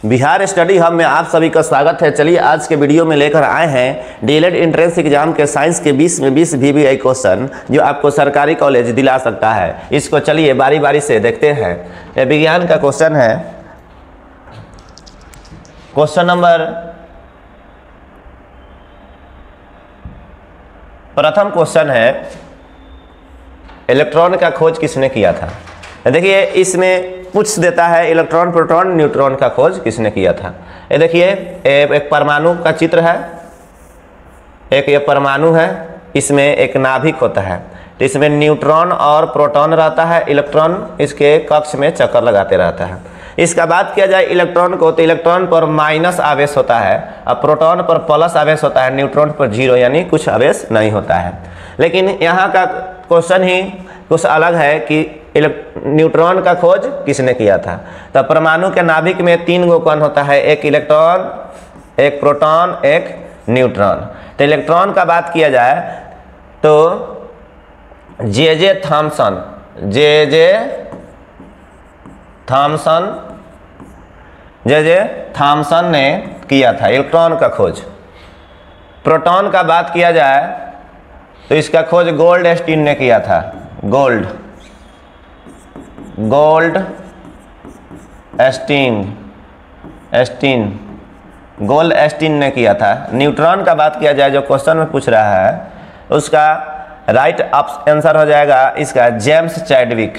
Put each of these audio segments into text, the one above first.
Bihar study hub में आप सभी का स्वागत है। चलिए आज के वीडियो में लेकर आए हैं डीएलएड एंट्रेंस एग्जाम के साइंस के 20 में 20 वीवीआई क्वेश्चन जो आपको सरकारी कॉलेज दिला सकता है। इसको चलिए बारी बारी से देखते हैं। यह विज्ञान का क्वेश्चन है। क्वेश्चन नंबर प्रथम क्वेश्चन है, इलेक्ट्रॉन का खोज किसने किया था। देखिए इसमें पूछ देता है इलेक्ट्रॉन प्रोटॉन न्यूट्रॉन का खोज किसने किया था। ये देखिए एक परमाणु का चित्र है, एक ये परमाणु है, इसमें एक नाभिक होता है, तो इसमें न्यूट्रॉन और प्रोटॉन रहता है, इलेक्ट्रॉन इसके कक्ष में चक्कर लगाते रहता है। इसका बात किया जाए इलेक्ट्रॉन को, तो इलेक्ट्रॉन पर माइनस आवेश होता है और प्रोटॉन पर प्लस आवेश होता है, न्यूट्रॉन पर जीरो यानी कुछ आवेश नहीं होता है। लेकिन यहाँ का क्वेश्चन ही कुछ अलग है कि न्यूट्रॉन का खोज किसने किया था। तो परमाणु के नाभिक में 3 गो कण होता है, एक इलेक्ट्रॉन, एक प्रोटॉन, एक न्यूट्रॉन। तो इलेक्ट्रॉन का बात किया जाए तो जे थॉमसन ने किया था इलेक्ट्रॉन का खोज। प्रोटॉन का बात किया जाए तो इसका खोज गोल्डस्टीन ने किया था। गोल्डस्टीन ने किया था। न्यूट्रॉन का बात किया जाए जो क्वेश्चन में पूछ रहा है, उसका राइट आंसर हो जाएगा इसका जेम्स चैडविक।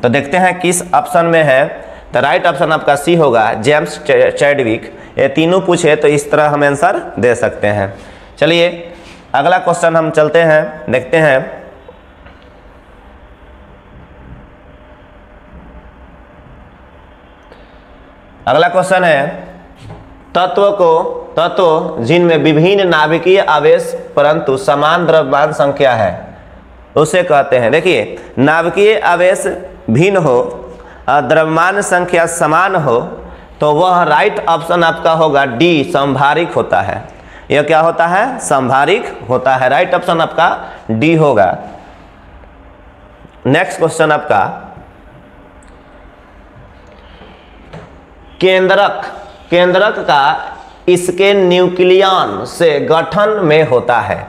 तो देखते हैं किस ऑप्शन में है। तो राइट ऑप्शन आपका सी होगा, जेम्स चैडविक। ये तीनों पूछे तो इस तरह हम आंसर दे सकते हैं। चलिए अगला क्वेश्चन हम चलते हैं, देखते हैं। अगला क्वेश्चन है, तत्व जिनमें विभिन्न नाभिकीय आवेश परंतु समान द्रव्यमान संख्या है उसे कहते हैं। देखिए नाभिकीय आवेश भिन्न हो और द्रव्यमान संख्या समान हो तो वह राइट ऑप्शन आपका होगा डी, संभारिक होता है। यह क्या होता है? संभारिक होता है। राइट ऑप्शन आपका डी होगा। नेक्स्ट क्वेश्चन आपका, केंद्रक का इसके न्यूक्लियन से गठन में होता है।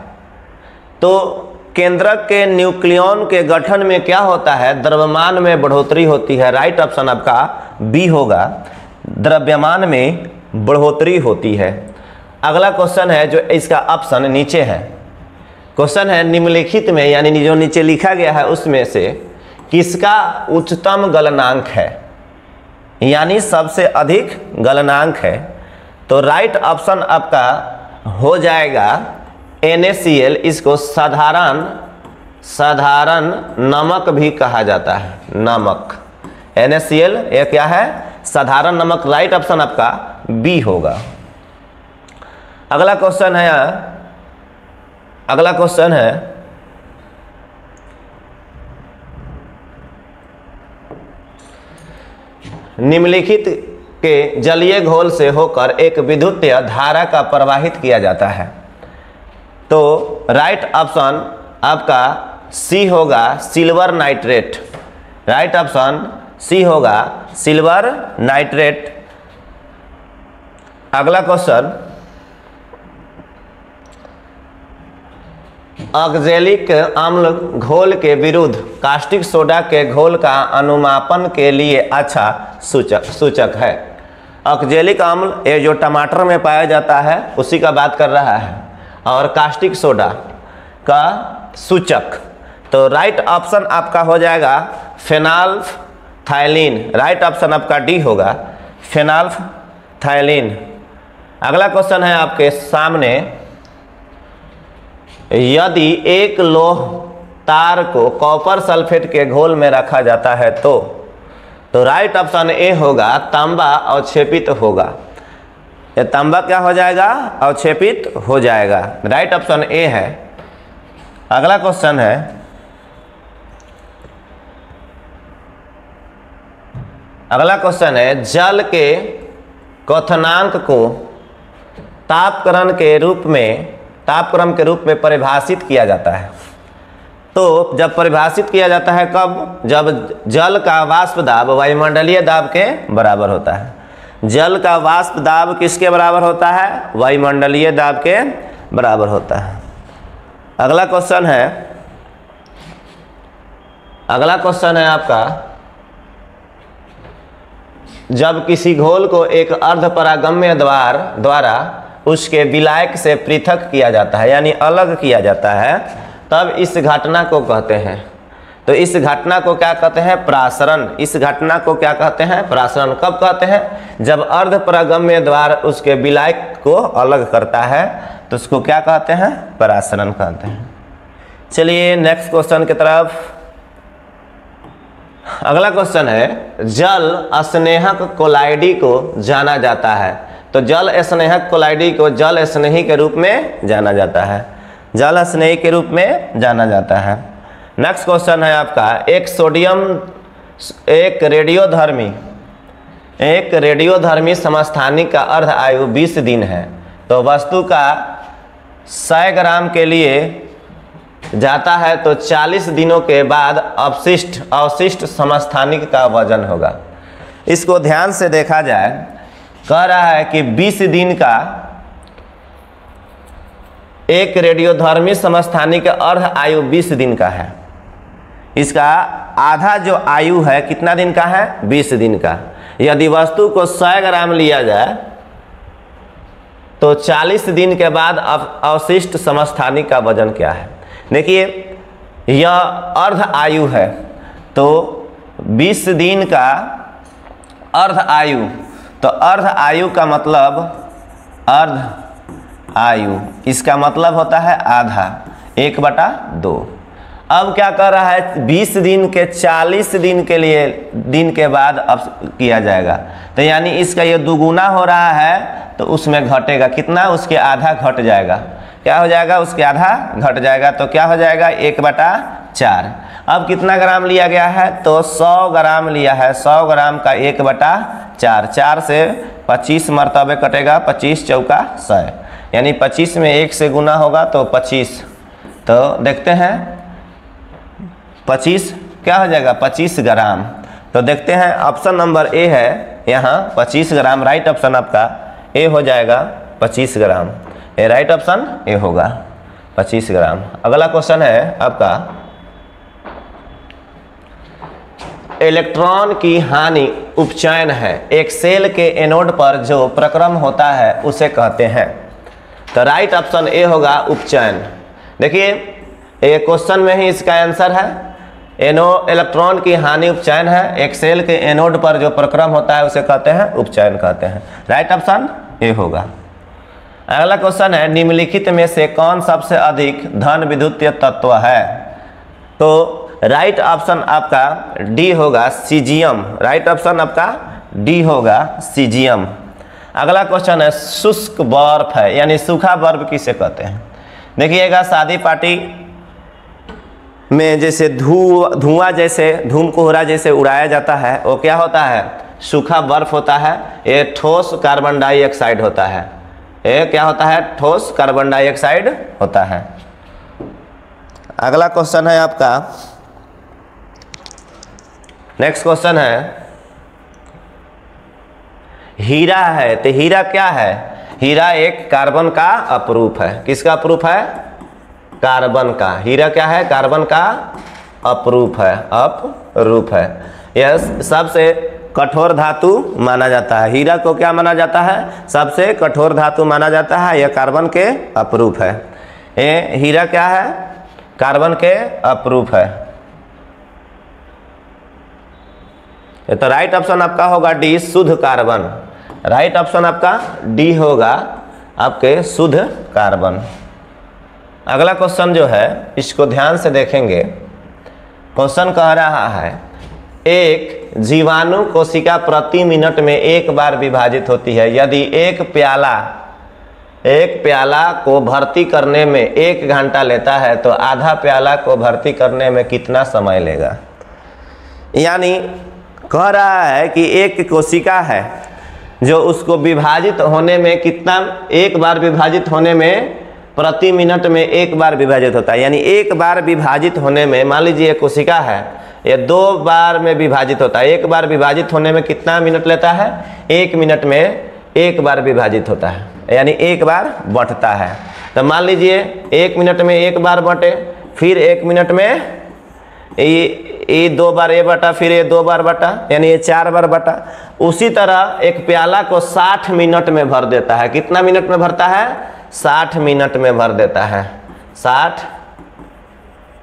तो केंद्रक के न्यूक्लियन के गठन में क्या होता है? द्रव्यमान में बढ़ोतरी होती है। राइट ऑप्शन आपका बी होगा, द्रव्यमान में बढ़ोतरी होती है। अगला क्वेश्चन है जो इसका ऑप्शन नीचे है। क्वेश्चन है निम्नलिखित में यानी जो नीचे लिखा गया है उसमें से किसका उच्चतम गलनांक है, यानी सबसे अधिक गलनांक है। तो राइट ऑप्शन आपका हो जाएगा NaCl। इसको साधारण नमक भी कहा जाता है, नमक। NaCl ये क्या है? साधारण नमक। राइट ऑप्शन आपका बी होगा। अगला क्वेश्चन है निम्नलिखित के जलीय घोल से होकर एक विद्युतीय धारा का प्रवाहित किया जाता है। तो राइट ऑप्शन आपका सी होगा, silver nitrate. Right option C होगा, सिल्वर नाइट्रेट। अगला क्वेश्चन, ऑक्जेलिक अम्ल घोल के विरुद्ध कास्टिक सोडा के घोल का अनुमापन के लिए अच्छा सूचक है। ऑक्जेलिक अम्ल ये जो टमाटर में पाया जाता है उसी का बात कर रहा है, और कास्टिक सोडा का सूचक। तो राइट ऑप्शन आपका हो जाएगा फेनॉल्फथाइलिन। राइट ऑप्शन आपका डी होगा, फेनॉल्फथाइलिन। अगला क्वेश्चन है आपके सामने, यदि एक लोह तार को कॉपर सल्फेट के घोल में रखा जाता है तो राइट ऑप्शन ए होगा, तांबा अवक्षेपित होगा। ये तांबा क्या हो जाएगा? अवक्षेपित हो जाएगा। राइट ऑप्शन ए है। अगला क्वेश्चन है, जल के क्वथनांक को तापक्रम के रूप में परिभाषित किया जाता है। तो जब परिभाषित किया जाता है कब, जब जल का वाष्प दाब वायुमंडलीय दाब के बराबर होता है। जल का वाष्प दाब किसके बराबर होता है, वायुमंडलीय दाब के बराबर होता है। अगला क्वेश्चन है आपका, जब किसी घोल को एक अर्धपरागम्य द्वारा उसके विलायक से पृथक किया जाता है यानी अलग किया जाता है, तब इस घटना को कहते हैं। तो इस घटना को क्या कहते हैं, प्रासरण। इस घटना को क्या कहते हैं, प्रासरण। कब कहते हैं, जब अर्धपरागम्य द्वार उसके विलायक को अलग करता है तो उसको क्या कहते हैं, प्रासरण कहते हैं। चलिए नेक्स्ट क्वेश्चन की तरफ। अगला क्वेश्चन है, जल स्नेहक कोलाइडी को जाना जाता है। तो जल स्नेहक कोलाइडी को जल स्नेही के रूप में जाना जाता है, जल स्नेही के रूप में जाना जाता है। नेक्स्ट क्वेश्चन है आपका, एक रेडियोधर्मी समस्थानिक का अर्ध आयु 20 दिन है। तो वस्तु का 100 ग्राम के लिए जाता है तो 40 दिनों के बाद अवशिष्ट समस्थानिक का वजन होगा। इसको ध्यान से देखा जाए, कह रहा है कि 20 दिन का एक रेडियोधर्मी समस्थानिक अर्ध आयु 20 दिन का है। इसका आधा जो आयु है कितना दिन का है, 20 दिन का। यदि वस्तु को 100 ग्राम लिया जाए तो 40 दिन के बाद अवशिष्ट समस्थानिक का वजन क्या है। देखिए यह अर्ध आयु है, तो 20 दिन का अर्ध आयु, तो अर्ध आयु का मतलब अर्ध आयु, इसका मतलब होता है आधा, 1/2। अब क्या कर रहा है, 20 दिन के 40 दिन के लिए दिन के बाद अब किया जाएगा, तो यानी इसका ये दुगुना हो रहा है, तो उसमें घटेगा कितना, उसके आधा घट जाएगा। क्या हो जाएगा, उसके आधा घट जाएगा, तो क्या हो जाएगा 1/4। अब कितना ग्राम लिया गया है, तो 100 ग्राम लिया है। 100 ग्राम का 1/4, 4 से 25 मरतबे कटेगा, 25 चौका 100, यानी 25 में 1 से गुना होगा तो 25। तो देखते हैं 25 क्या हो जाएगा, 25 ग्राम। तो देखते हैं ऑप्शन नंबर ए है यहाँ 25 ग्राम, राइट ऑप्शन आपका ए हो जाएगा 25 ग्राम। ये राइट ऑप्शन ए होगा 25 ग्राम। अगला क्वेश्चन है आपका, इलेक्ट्रॉन की हानि उपचयन है। एक सेल के एनोड पर जो प्रक्रम होता है उसे कहते हैं। तो राइट ऑप्शन ए होगा उपचयन। देखिए ये क्वेश्चन में ही इसका आंसर है, इलेक्ट्रॉन की हानि उपचयन है। एक सेल के एनोड पर जो प्रक्रम होता है उसे कहते हैं उपचयन कहते हैं। राइट ऑप्शन ए होगा। अगला क्वेश्चन है, निम्नलिखित में से कौन सबसे अधिक धन विद्युतीय तत्व है। तो राइट ऑप्शन आपका डी होगा सीजियम। राइट ऑप्शन आपका डी होगा सीजियम। अगला क्वेश्चन है, शुष्क बर्फ है यानी सूखा बर्फ किसे कहते हैं। देखिएगा शादी पार्टी में जैसे धुआं जैसे धूमकोहरा जैसे उड़ाया जाता है, वो क्या होता है, सूखा बर्फ होता है। ये ठोस कार्बन डाइऑक्साइड होता है। ये क्या होता है, ठोस कार्बन डाइऑक्साइड होता है। अगला क्वेश्चन है आपका, नेक्स्ट क्वेश्चन है, हीरा है। तो हीरा क्या है, हीरा एक कार्बन का अपरूप है। किसका अपरूप है, कार्बन का। हीरा क्या है, कार्बन का अपरूप है, अपरूप है। यह सबसे कठोर धातु माना जाता है। हीरा को क्या माना जाता है, सबसे कठोर धातु माना जाता है। यह कार्बन के अपरूप है। ये हीरा क्या है, कार्बन के अपरूप है। ये तो राइट ऑप्शन आपका होगा डी शुद्ध कार्बन। राइट ऑप्शन आपका डी होगा आपके शुद्ध कार्बन। अगला क्वेश्चन जो है इसको ध्यान से देखेंगे। क्वेश्चन कह रहा है, एक जीवाणु कोशिका प्रति मिनट में 1 बार विभाजित होती है। यदि एक प्याला को भर्ती करने में 1 घंटा लेता है तो आधा प्याला को भर्ती करने में कितना समय लेगा। यानी कह रहा है कि एक कोशिका है जो उसको विभाजित होने में कितना, 1 बार विभाजित होने में प्रति मिनट में एक बार विभाजित होता है। यानी एक बार विभाजित होने में, मान लीजिए कोशिका है, ये 2 बार में विभाजित होता है। एक बार विभाजित होने में कितना मिनट लेता है? 1 मिनट में एक बार विभाजित होता है, यानी एक बार बंटता है। तो मान लीजिए 1 मिनट में एक बार बंटे, फिर 1 मिनट में ये 2 बार ये बटा, फिर ये 2 बार बटा, यानी ये 4 बार बटा। उसी तरह एक प्याला को 60 मिनट में भर देता है। कितना मिनट में भरता है? 60 मिनट में भर देता है। 60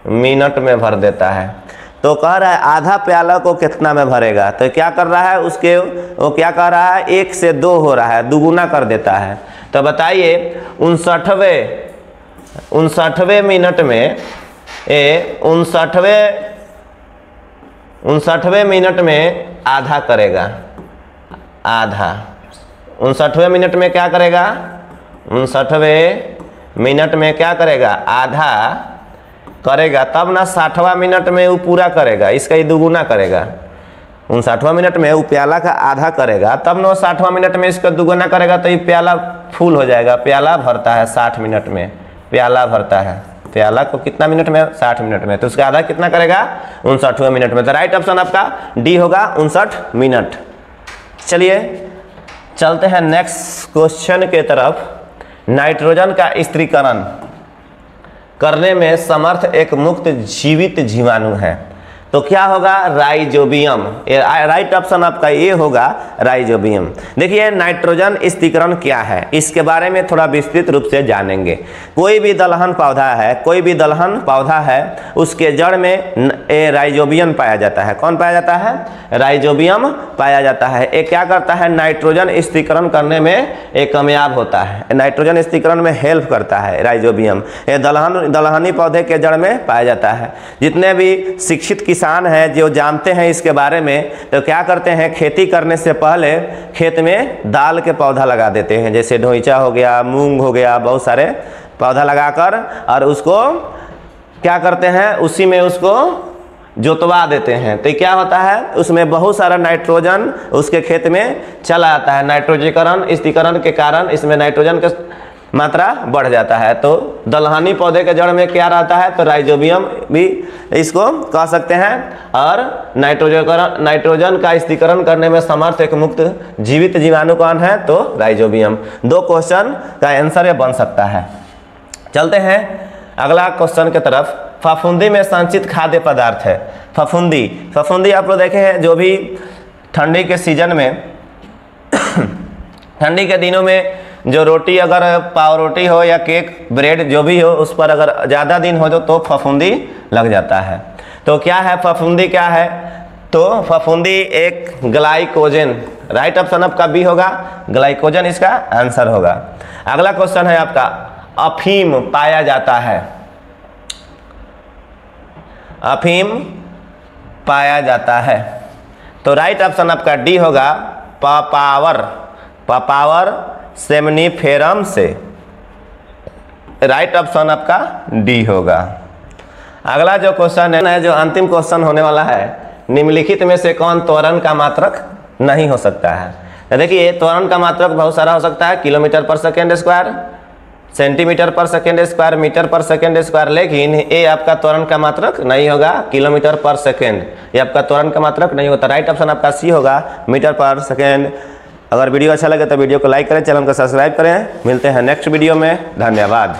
मिनट में भर देता है। तो कह रहा है आधा प्याला को कितना में भरेगा? तो क्या कर रहा है उसके, वो क्या कह रहा है? 1 से 2 हो रहा है, दुगुना कर देता है। तो बताइए 59वें मिनट में 59वें मिनट में आधा करेगा। आधा 59वें मिनट में क्या करेगा? 59वें मिनट में क्या करेगा? आधा करेगा, तब ना 60वां मिनट में वो पूरा करेगा, इसका ही दुगुना करेगा। 59वां मिनट में वो प्याला का आधा करेगा, तब ना 60वां मिनट में इसका दुगुना करेगा, तो ये प्याला फुल हो जाएगा। प्याला भरता है 60 मिनट में, प्याला भरता है। प्याला को कितना मिनट में? 60 मिनट में। तो उसका आधा कितना करेगा? 59वें मिनट में। तो राइट ऑप्शन आपका डी होगा, 59 मिनट। चलिए चलते हैं नेक्स्ट क्वेश्चन के तरफ। नाइट्रोजन का स्त्रीकरण करने में समर्थ एक मुक्त जीवित जीवाणु है, तो क्या होगा? राइजोबियम। राइट ऑप्शन आपका ये होगा, राइजोबियम। देखिए नाइट्रोजन स्थिरीकरण क्या है, इसके बारे में थोड़ा विस्तृत रूप से जानेंगे। कोई भी दलहन पौधा है, उसके जड़ में राइजोबियम पाया जाता है। कौन पाया जाता है? राइजोबियम पाया जाता है। ये क्या करता है? नाइट्रोजन स्थिरीकरण करने में ये कामयाब होता है। नाइट्रोजन स्थिरीकरण में हेल्प करता है राइजोबियम। ये दलहनी पौधे के जड़ में पाया जाता है। जितने भी शिक्षित किसान हैं जो जानते हैं इसके बारे में, तो क्या करते हैं? खेती करने से पहले खेत में दाल के पौधा लगा देते हैं, जैसे ढोइचा हो गया, मूंग हो गया, बहुत सारे पौधा लगाकर, और उसको क्या करते हैं? उसी में उसको जोतवा देते हैं। तो क्या होता है? उसमें बहुत सारा नाइट्रोजन उसके खेत में चला आता है। नाइट्रोजीकरण स्थिरीकरण के कारण इसमें नाइट्रोजन का मात्रा बढ़ जाता है। तो दलहनी पौधे के जड़ में क्या रहता है? तो राइजोबियम भी इसको कह सकते हैं। और नाइट्रोजन का स्थिरीकरण करने में समर्थ एक मुक्त जीवित जीवाणु कौन है? तो राइजोबियम। 2 क्वेश्चन का आंसर ये बन सकता है। चलते हैं अगला क्वेश्चन की तरफ। फफूंदी में संचित खाद्य पदार्थ है। फफूंदी आप लोग देखे हैं, जो भी ठंडी के सीजन में ठंडी के दिनों में जो रोटी, अगर पाव रोटी हो या केक ब्रेड जो भी हो, उस पर अगर ज़्यादा दिन हो तो फफूंदी लग जाता है। तो क्या है फफूंदी? क्या है? तो फफूंदी एक ग्लाइकोजन। राइट ऑप्शन आपका बी होगा, ग्लाइकोजन इसका आंसर होगा। अगला क्वेश्चन है आपका, अफीम पाया जाता है। अफीम पाया जाता है, तो राइट ऑप्शन आपका डी होगा, पापावर सेमनीफेरम से। राइट ऑप्शन आपका डी होगा। अगला जो क्वेश्चन है, जो अंतिम क्वेश्चन होने वाला है, निम्नलिखित में से कौन त्वरण का मात्रक नहीं हो सकता है? तो देखिए त्वरण का मात्रक बहुत सारा हो सकता है, किलोमीटर पर सेकेंड स्क्वायर, सेंटीमीटर पर सेकेंड स्क्वायर, मीटर पर सेकेंड स्क्वायर, लेकिन ये आपका त्वरण का मात्रक नहीं होगा, किलोमीटर पर सेकेंड। ये आपका त्वरण का मात्रक नहीं होता। राइट ऑप्शन आपका सी होगा, मीटर पर सेकेंड। अगर वीडियो अच्छा लगे तो वीडियो को लाइक करें, चैनल को सब्सक्राइब करें। मिलते हैं नेक्स्ट वीडियो में। धन्यवाद।